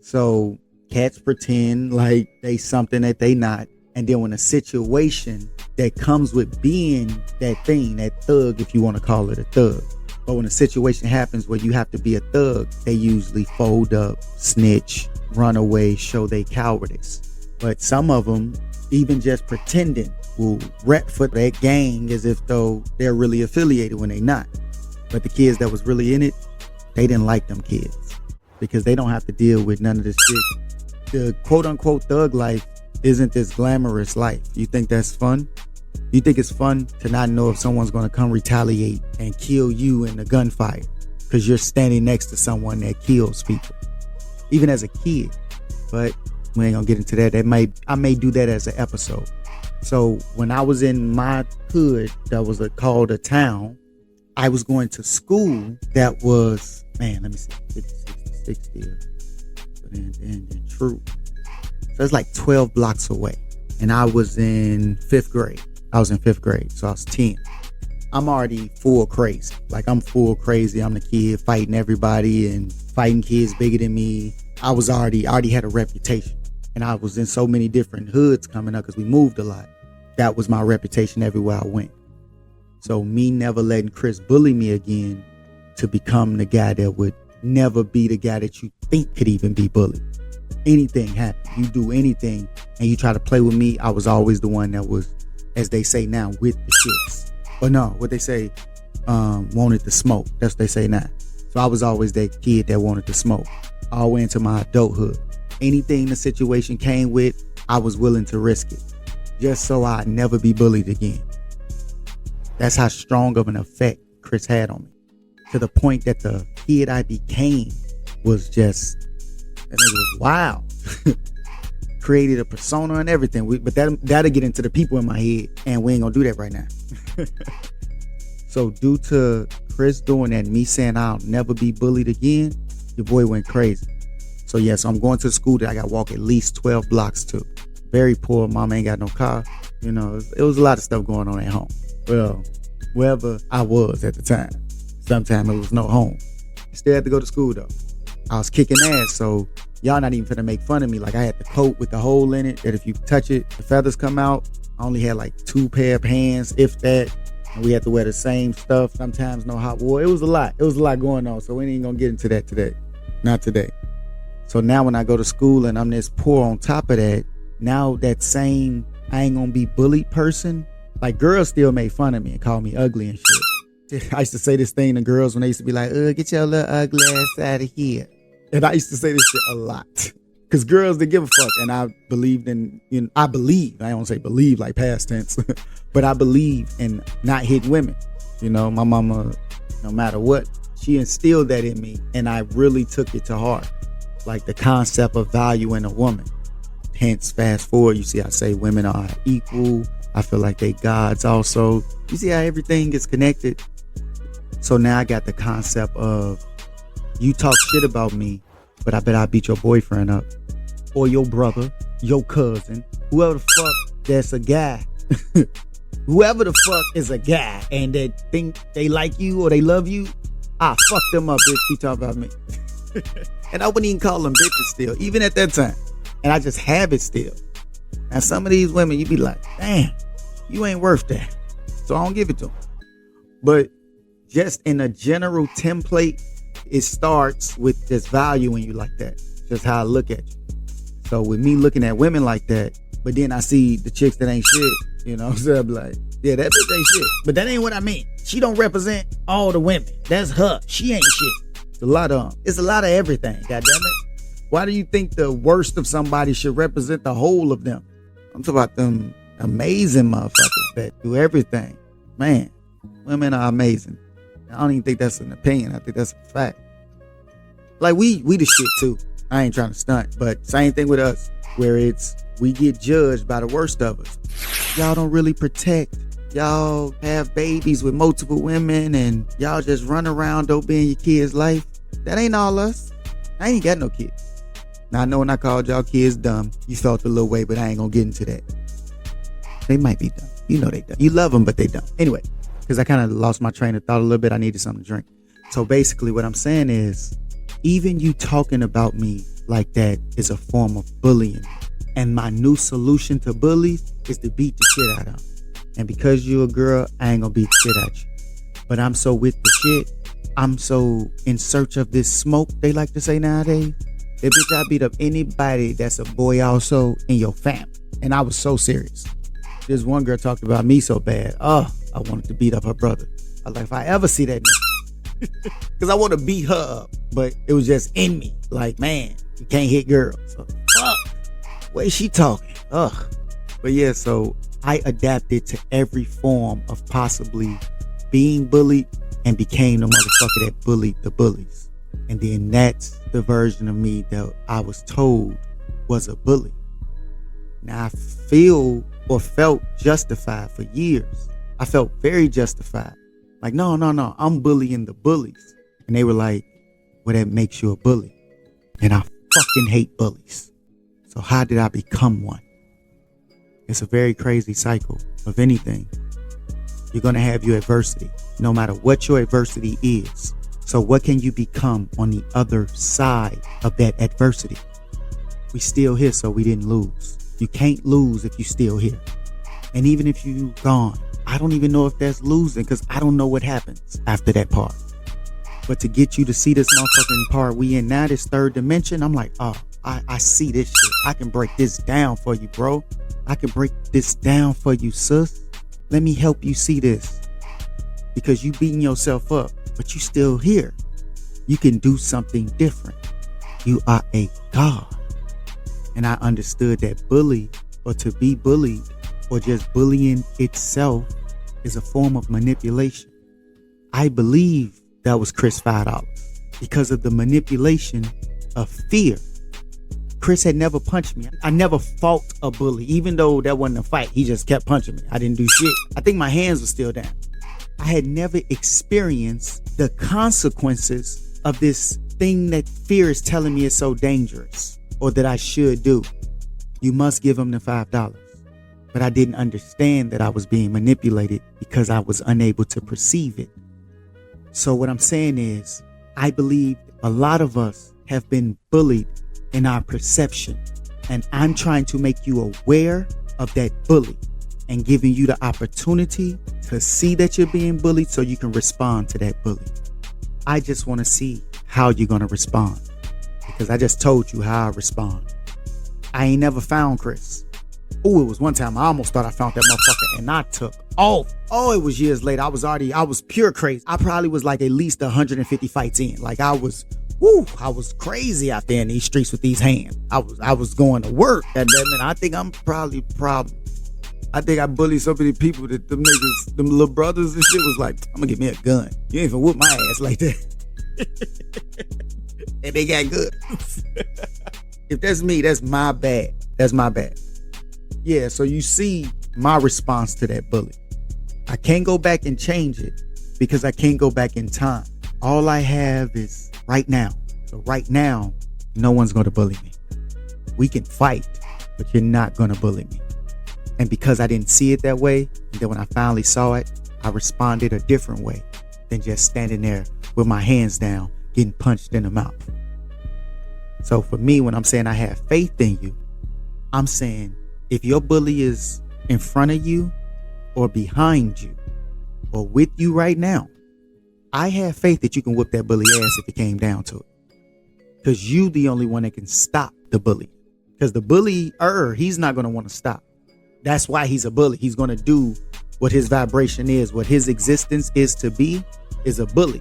A: So cats pretend like they something that they not. And then when a situation that comes with being that thing, that thug, if you want to call it a thug. But when a situation happens where you have to be a thug, they usually fold up, snitch, run away, show they cowardice. But some of them, even just pretending, will rep for that gang as if though they're really affiliated when they not. But the kids that was really in it, they didn't like them kids because they don't have to deal with none of this shit. The quote unquote thug life isn't this glamorous life. You think that's fun? You think it's fun to not know if someone's going to come retaliate and kill you in the gunfire because you're standing next to someone that kills people, even as a kid. But we ain't gonna get into that. I may do that as an episode. So when I was in my hood that was called a town, I was going to school that was, man, let me see, 50, 60, 60. So then true. So it's like 12 blocks away. And I was in 5th grade. So I was 10. I'm already full crazy. Like, I'm full crazy. I'm the kid fighting everybody and fighting kids bigger than me. I already had a reputation. And I was in so many different hoods coming up because we moved a lot. That was my reputation everywhere I went. So me never letting Chris bully me again to become the guy that would never be the guy that you think could even be bullied. Anything happen, you do anything and you try to play with me, I was always the one that was, as they say now, with the shits. Or no, what they say, wanted to smoke. That's what they say now. So I was always that kid that wanted to smoke all the way into my adulthood. Anything the situation came with, I was willing to risk it just so I'd never be bullied again. That's how strong of an effect Chris had on me, to the point that the kid I became was just, that nigga was wild. Created a persona and everything. But that'll get into the people in my head, and we ain't gonna do that right now. So due to Chris doing that and me saying I'll never be bullied again, your boy went crazy. So yeah, so I'm going to the school that I got to walk at least 12 blocks to. Very poor. Mama ain't got no car. You know, it was a lot of stuff going on at home. Well, wherever I was at the time. Sometimes it was no home. Still had to go to school though. I was kicking ass, so y'all not even finna make fun of me. Like, I had the coat with the hole in it that if you touch it, the feathers come out. I only had like 2 pair of hands, if that. And we had to wear the same stuff. Sometimes no hot water. It was a lot. It was a lot going on. So we ain't gonna get into that today. Not today. So now when I go to school and I'm this poor on top of that, now that same I ain't gonna be bullied person, like, girls still made fun of me and call me ugly and shit. I used to say this thing to girls when they used to be like, get your little ugly ass out of here. And I used to say this shit a lot. Because girls didn't give a fuck. And I believed in, I don't say believe like past tense, but I believe in not hitting women. You know, my mama, no matter what, she instilled that in me. And I really took it to heart. Like, the concept of value in a woman. Hence, fast forward, you see I say women are equal. I feel like they gods also. You see how everything is connected? So now I got the concept of, you talk shit about me, but I bet I'll beat your boyfriend up, or your brother, your cousin, whoever the fuck that's a guy. Whoever the fuck is a guy and they think they like you or they love you, I fuck them up, bitch. Keep talking about me. And I wouldn't even call them bitches still, even at that time. And I just have it still. Now some of these women, you be like, damn, you ain't worth that. So I don't give it to them. But just in a general template, it starts with just valuing you like that. Just how I look at you. So with me looking at women like that, but then I see the chicks that ain't shit, you know, so I'm like, yeah, that bitch ain't shit. But that ain't what I mean. She don't represent all the women. That's her. She ain't shit. It's a lot of them. It's a lot of everything, goddammit. Why do you think the worst of somebody should represent the whole of them? I'm talking about them amazing motherfuckers that do everything. Man, women are amazing. I don't even think that's an opinion. I think that's a fact. Like, we the shit too. I ain't trying to stunt, but same thing with us, where it's, we get judged by the worst of us. Y'all don't really protect. Y'all have babies with multiple women and y'all just run around dope in your kids' life. That ain't all us. I ain't got no kids. Now, I know when I called y'all kids dumb, you felt a little way, but I ain't gonna get into that. They might be dumb. You know they dumb. You love them, but they dumb. Anyway, because I kind of lost my train of thought a little bit. I needed something to drink. So basically what I'm saying is, even you talking about me like that is a form of bullying. And my new solution to bullies is to beat the shit out of them. And because you a girl, I ain't gonna beat the shit out you. But I'm so with the shit. I'm so in search of this smoke, they like to say nowadays. That bitch, I beat up anybody that's a boy also in your family. And I was so serious. This one girl talked about me so bad. Oh, I wanted to beat up her brother. I was like, if I ever see that nigga. Because I want to beat her up. But it was just in me. Like, man, you can't hit girls. So, fuck. Way she talking. Ugh. But yeah, so I adapted to every form of possibly being bullied and became the motherfucker that bullied the bullies. And then that's the version of me that I was told was a bully. Now I feel or felt justified for years. I felt very justified Like, no, I'm bullying the bullies. And they were like, well, that makes you a bully. And I fucking hate bullies. So how did I become one? It's a very crazy cycle of anything. You're going to have your adversity, no matter what your adversity is. So what can you become on the other side of that adversity? We still here, so we didn't lose. You can't lose if you still here. And even if you gone, I don't even know if that's losing, because I don't know what happens after that part. But to get you to see this motherfucking part we in now, this third dimension, I'm like, oh, I see this shit. I can break this down for you, bro. I can break this down for you, sis. Let me help you see this. Because you beating yourself up, but you still here. You can do something different. You are a god. And I understood that bully, or to be bullied, or just bullying itself, is a form of manipulation. I believe that was Chris $5 because of the manipulation of fear. Chris had never punched me. I never fought a bully, even though that wasn't a fight. He just kept punching me. I didn't do shit. I think my hands were still down. I had never experienced the consequences of this thing that fear is telling me is so dangerous, or that I should do. You must give him the $5. But I didn't understand that I was being manipulated because I was unable to perceive it. So what I'm saying is, I believe a lot of us have been bullied in our perception. And I'm trying to make you aware of that bully and giving you the opportunity to see that you're being bullied so you can respond to that bully. I just want to see how you're going to respond, because I just told you how I respond. I ain't never found Chris. Oh, it was one time I almost thought I found that motherfucker and I took off. Oh, it was years later. I was pure crazy. I probably was like at least 150 fights in. Like I was crazy out there in these streets with these hands. I was going to work at that minute. I think I'm probably problem. I think I bullied so many people that them niggas, them little brothers and shit was like, I'm gonna get me a gun. You ain't even whoop my ass like that. And they got good. If that's me, that's my bad. That's my bad. Yeah, so you see my response to that bully. I can't go back and change it because I can't go back in time. All I have is right now. So right now, no one's going to bully me. We can fight, but you're not going to bully me. And because I didn't see it that way, and then when I finally saw it, I responded a different way than just standing there with my hands down, getting punched in the mouth. So for me, when I'm saying I have faith in you, I'm saying if your bully is in front of you or behind you or with you right now, I have faith that you can whoop that bully ass if it came down to it. Because you the only one that can stop the bully. Because the bullier, he's not going to want to stop. That's why he's a bully. He's going to do what his vibration is, what his existence is to be, is a bully.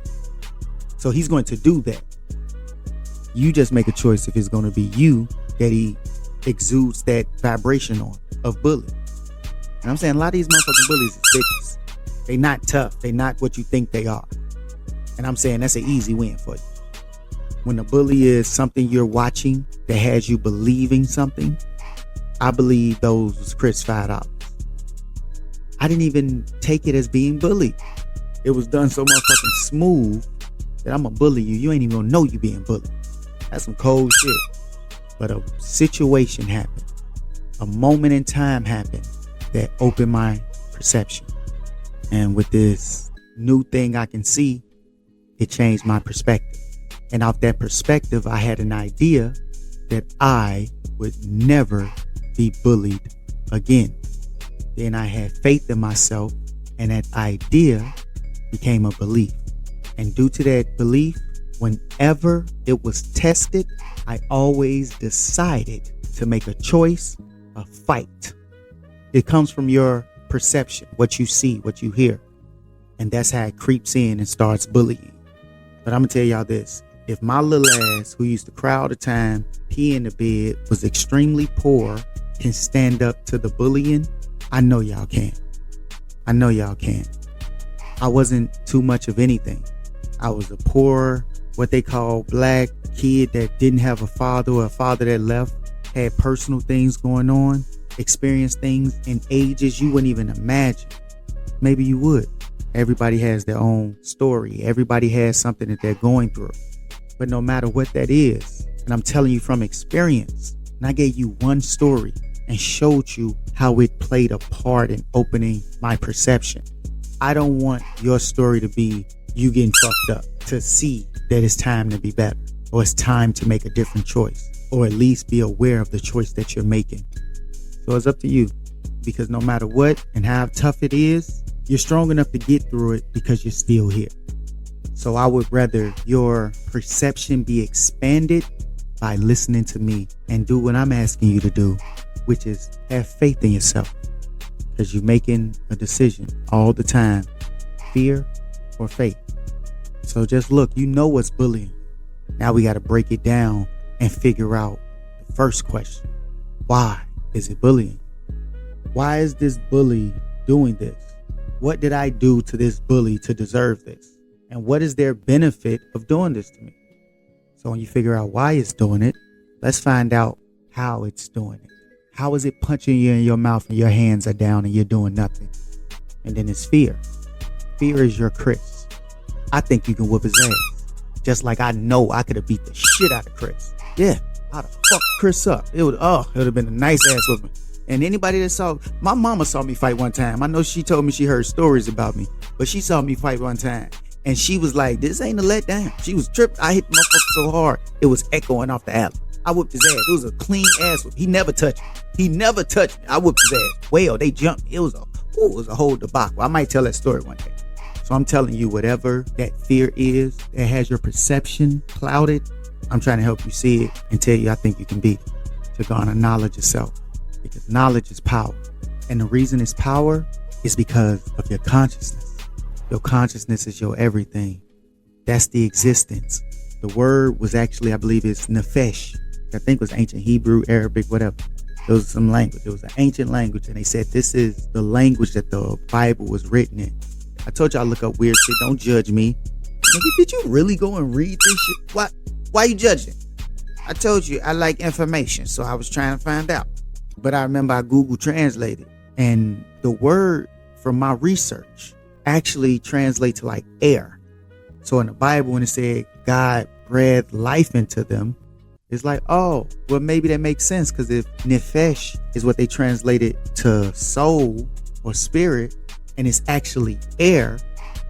A: So he's going to do that. You just make a choice if it's going to be you that he exudes that vibration on of bully. And I'm saying a lot of these motherfucking bullies is bitches. They not tough. They not what you think they are. And I'm saying that's an easy win for you. When the bully is something you're watching that has you believing something, I believe those was Chris $5. I didn't even take it as being bullied. It was done so motherfucking smooth that I'm gonna bully you. You ain't even gonna know you being bullied. That's some cold shit. But a situation happened. A moment in time happened that opened my perception. And with this new thing I can see, it changed my perspective. And off that perspective, I had an idea that I would never be bullied again. Then I had faith in myself, and that idea became a belief. And due to that belief, whenever it was tested, I always decided to make a choice, a fight. It comes from your perception, what you see, what you hear. And that's how it creeps in and starts bullying. But I'm gonna tell y'all this. If my little ass, who used to cry all the time, pee in the bed, was extremely poor, can stand up to the bullying, I know y'all can. I know y'all can. I wasn't too much of anything. I was a poor, what they call black kid that didn't have a father, or a father that left, had personal things going on, experienced things in ages you wouldn't even imagine. Maybe you would. Everybody has their own story. Everybody has something that they're going through. But no matter what that is, and I'm telling you from experience, and I gave you one story and showed you how it played a part in opening my perception. I don't want your story to be you getting fucked up, to see that it's time to be better, or it's time to make a different choice, or at least be aware of the choice that you're making. So it's up to you, because no matter what and how tough it is, you're strong enough to get through it because you're still here. So I would rather your perception be expanded by listening to me and do what I'm asking you to do, which is have faith in yourself, because you're making a decision all the time, fear or faith. So just look, you know what's bullying. Now we got to break it down and figure out the first question. Why is it bullying? Why is this bully doing this? What did I do to this bully to deserve this? And what is their benefit of doing this to me? So when you figure out why it's doing it, let's find out how it's doing it. How is it punching you in your mouth and your hands are down and you're doing nothing? And then it's fear. Fear is your Chris. I think you can whoop his ass. Just like I know I could have beat the shit out of Chris. Yeah, I'd have fucked Chris up. It would have been a nice ass whooping. And anybody that saw, my mama saw me fight one time. I know she told me she heard stories about me, but she saw me fight one time. And she was like, this ain't a letdown. She was tripped. I hit the motherfucker so hard, it was echoing off the alley. I whooped his ass. It was a clean ass whoop. He never touched me. I whooped his ass. Well, they jumped me. It was a whole debacle. I might tell that story one day. So I'm telling you, whatever that fear is that has your perception clouded, I'm trying to help you see it and tell you I think you can beat it, to garner knowledge yourself. Because knowledge is power. And the reason it's power is because of your consciousness. Your consciousness is your everything. That's the existence. The word was actually, I believe it's nefesh. I think it was ancient Hebrew, Arabic, whatever. It was some language. It was an ancient language. And they said this is the language that the Bible was written in. I told you I look up weird shit. Don't judge me. Nigga, did you really go and read this shit? Why you judging? I told you I like information, so I was trying to find out. But I remember I Google translated, and the word from my research actually translates to like air. So in the Bible, when it said God breathed life into them, it's like, oh, well, maybe that makes sense, because if nefesh is what they translated to soul or spirit, and it's actually air,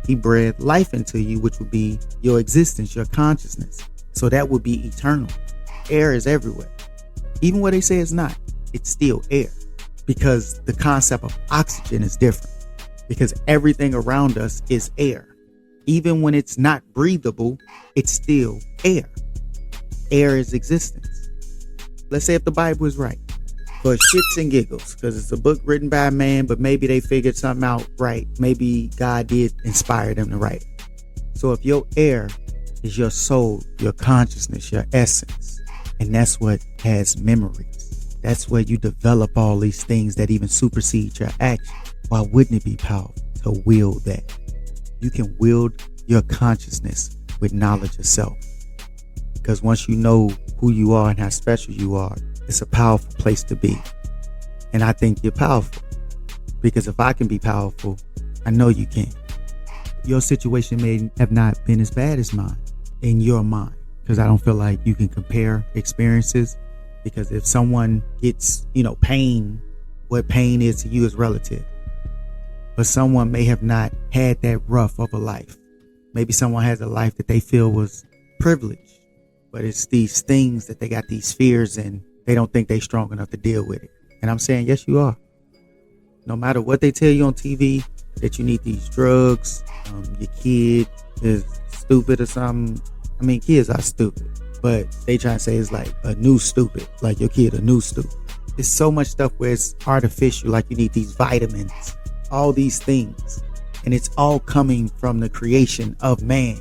A: he breathed life into you, which would be your existence, your consciousness. So that would be eternal. Air is everywhere. Even where they say it's not, it's still air, because the concept of oxygen is different, because everything around us is air. Even when it's not breathable, it's still air. Air is existence. Let's say if the Bible is right, for shits and giggles, because it's a book written by a man, but maybe they figured something out right. Maybe God did inspire them to write it. So if your air is your soul, your consciousness, your essence, and that's what has memories, that's where you develop all these things that even supersede your action. Why wouldn't it be powerful to wield that? You can wield your consciousness with knowledge of self. Because once you know who you are and how special you are, it's a powerful place to be. And I think you're powerful, because if I can be powerful, I know you can. Your situation may have not been as bad as mine in your mind, because I don't feel like you can compare experiences. Because if someone gets, pain, what pain is to you is relative. But someone may have not had that rough of a life. Maybe someone has a life that they feel was privileged, but it's these things that they got these fears and they don't think they're strong enough to deal with it. And I'm saying, yes, you are. No matter what they tell you on TV, that you need these drugs, your kid is stupid or something. I mean, kids are stupid, but they try to say it's like a new stupid, like your kid a new stupid. There's so much stuff where it's artificial, like you need these vitamins, all these things. And it's all coming from the creation of man,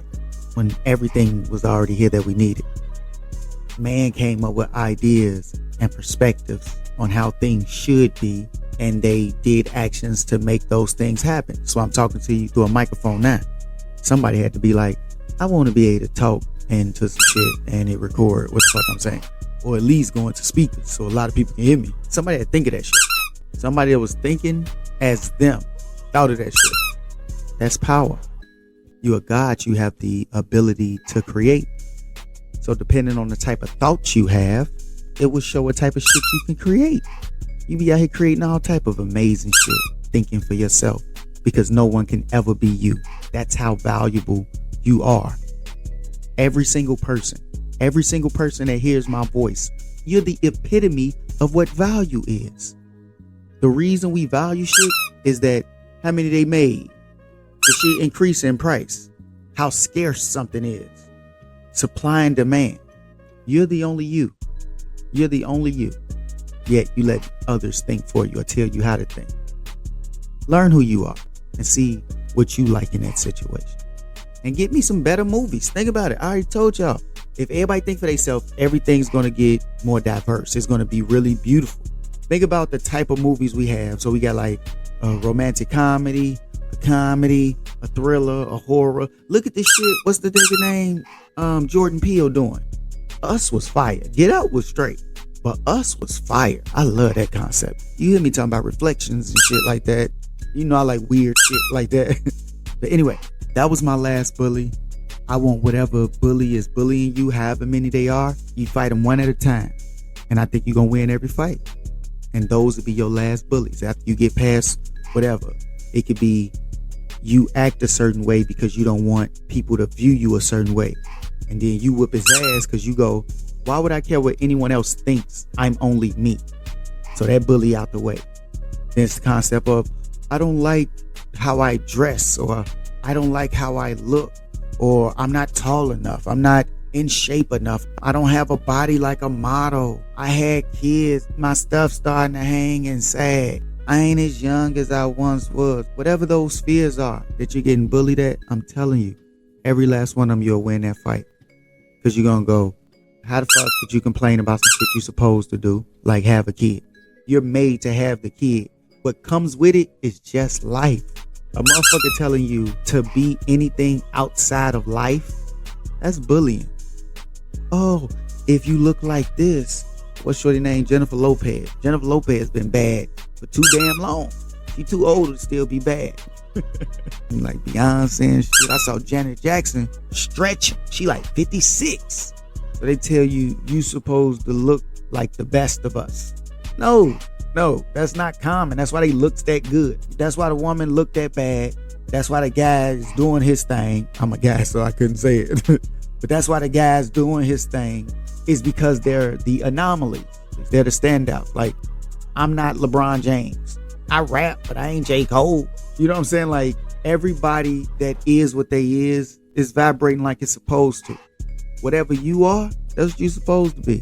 A: when everything was already here that we needed. Man came up with ideas and perspectives on how things should be, and they did actions to make those things happen. So I'm talking to you through a microphone now. Somebody had to be like, I want to be able to talk into some shit and it record what the fuck I'm saying, or at least go into speakers so a lot of people can hear me. Somebody had to think of that shit. Somebody that was thinking as them thought of that shit. That's power. You're a God. You have the ability to create. So depending on the type of thoughts you have, it will show what type of shit you can create. You be out here creating all type of amazing shit, thinking for yourself, because no one can ever be you. That's how valuable you are. Every single person that hears my voice, you're the epitome of what value is. The reason we value shit is that how many they made, the shit increase in price, how scarce something is, supply and demand. You're the only you. You're the only you. Yet you let others think for you or tell you how to think. Learn who you are and see what you like in that situation. And get me some better movies. Think about it. I already told y'all, if everybody think for themselves, everything's going to get more diverse. It's going to be really beautiful. Think about the type of movies we have. So we got like a romantic comedy, a thriller, a horror. Look at this shit. What's the nigga name Jordan Peele doing? Us was fire. Get Out was straight. But Us was fire. I love that concept. You hear me talking about reflections and shit like that. You know I like weird shit like that. But anyway, that was my last bully. I want whatever bully is bullying you, however many they are, you fight them one at a time. And I think you're going to win every fight. And those will be your last bullies. After you get past whatever, it could be you act a certain way because you don't want people to view you a certain way. And then you whip his ass because you go, why would I care what anyone else thinks? I'm only me. So that bully out the way. Then it's the concept of, I don't like how I dress, or I don't like how I look, or I'm not tall enough. I'm not in shape enough. I don't have a body like a model. I had kids. My stuff starting to hang and sag. I ain't as young as I once was. Whatever those fears are that you're getting bullied at, I'm telling you, every last one of them, you'll win that fight. Because you're going to go, how the fuck could you complain about some shit you're supposed to do? Like have a kid. You're made to have the kid. What comes with it is just life. A motherfucker telling you to be anything outside of life, that's bullying. Oh, if you look like this, what's shorty name? Jennifer Lopez. Jennifer Lopez been bad for too damn long. She too old to still be bad. Like Beyonce and shit. I saw Janet Jackson stretch. She like 56. So they tell you supposed to look like the best of us. No, that's not common. That's why they looks that good. That's why the woman looked that bad. That's why the guy is doing his thing. I'm a guy, so I couldn't say it. But that's why the guy's doing his thing, is because they're the anomalies. They're the standouts. Like, I'm not LeBron James. I rap, but I ain't J. Cole. You know what I'm saying? Like, everybody that is what they is vibrating like it's supposed to. Whatever you are, that's what you're supposed to be.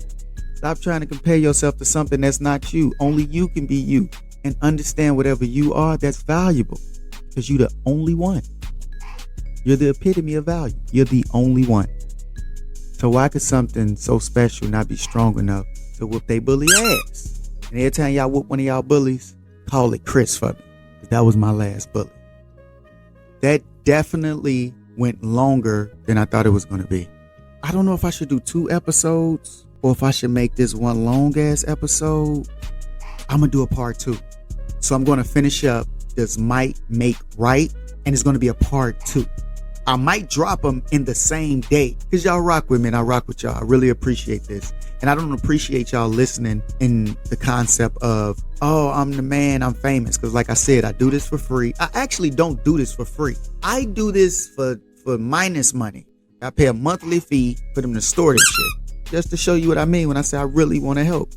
A: Stop trying to compare yourself to something that's not you. Only you can be you. And understand whatever you are, that's valuable. Because you're the only one. You're the epitome of value. You're the only one. So why could something so special not be strong enough to whoop they bully ass? And every time y'all whoop one of y'all bullies, call it Chris for me. That was my last bully. That definitely went longer than I thought it was going to be. I don't know if I should do 2 episodes or if I should make this one long ass episode. I'm going to do a part 2. So I'm going to finish up this Might Make Right, and it's going to be a part 2. I might drop them in the same day because y'all rock with me and I rock with y'all. I really appreciate this. And I don't appreciate y'all listening in the concept of, oh, I'm the man, I'm famous. Because like I said, I do this for free. I actually don't do this for free. I do this for minus money. I pay a monthly fee for them to store this shit. Just to show you what I mean when I say I really want to help.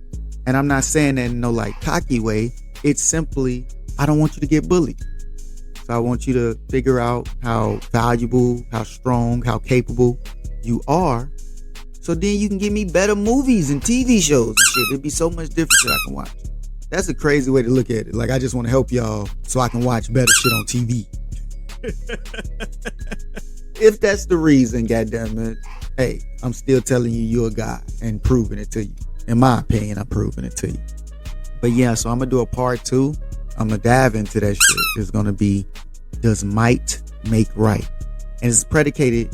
A: And I'm not saying that in no like cocky way. It's simply, I don't want you to get bullied. So I want you to figure out how valuable, how strong, how capable you are. So then you can give me better movies and TV shows and shit. There'd be so much different shit I can watch. That's a crazy way to look at it. Like, I just want to help y'all so I can watch better shit on TV. If that's the reason, goddammit, hey, I'm still telling you you're a guy and proving it to you. In my opinion, I'm proving it to you. But yeah, so I'm going to do a part 2. I'm going to dive into that shit. It's going to be, does might make right? And it's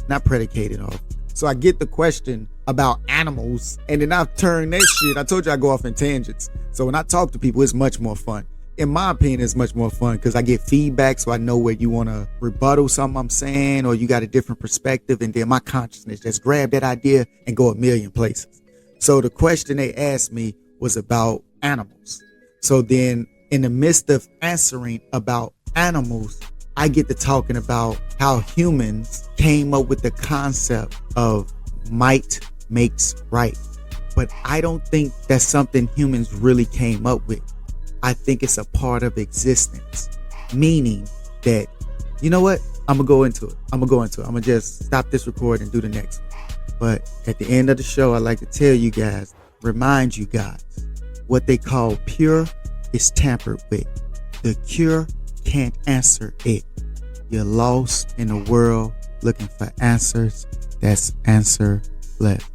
A: not predicated off. So I get the question about animals, and then I've turned that shit. I told you I go off in tangents. So when I talk to people, it's much more fun. in my opinion, it's much more fun because I get feedback, so I know where you want to rebuttal something I'm saying, or you got a different perspective, and then my consciousness just grab that idea and go a million places. So the question they asked me was about animals. So then in the midst of answering about animals, I get to talking about how humans came up with the concept of might makes right. But I don't think that's something humans really came up with. I think it's a part of existence, meaning that, you know what? I'm going to go into it. I'm going to just stop this recording and do the next one. But at the end of the show, I like to tell you guys, remind you guys, what they call pure is tampered with. The cure can't answer it. You're lost in a world looking for answers. That's answer left.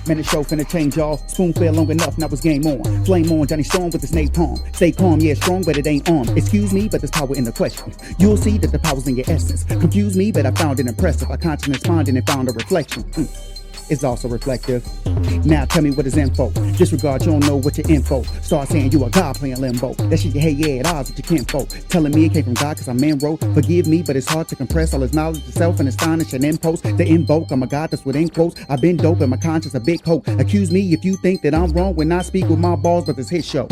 B: Man, the show finna change, y'all. Spoon fed long enough, now it's game on. Flame on, Johnny Storm with his napalm. Stay calm, yeah, strong, but it ain't on. Excuse me, but there's power in the question. You'll see that the power's in your essence. Confuse me, but I found it impressive. I consciousness finding and found a reflection. It's also reflective. Now tell me what is info. Disregard, you don't know what your info. Start saying you a god playing limbo. That shit you hate, yeah, at odds with your kinfolk. Telling me it came from God cause I'm man wrote. Forgive me, but it's hard to compress all his knowledge itself and astonish and impose. To invoke, I'm a god that's within quotes. I've been dope and my conscience a big hope. Accuse me if you think that I'm wrong when I speak with my balls, but this his show.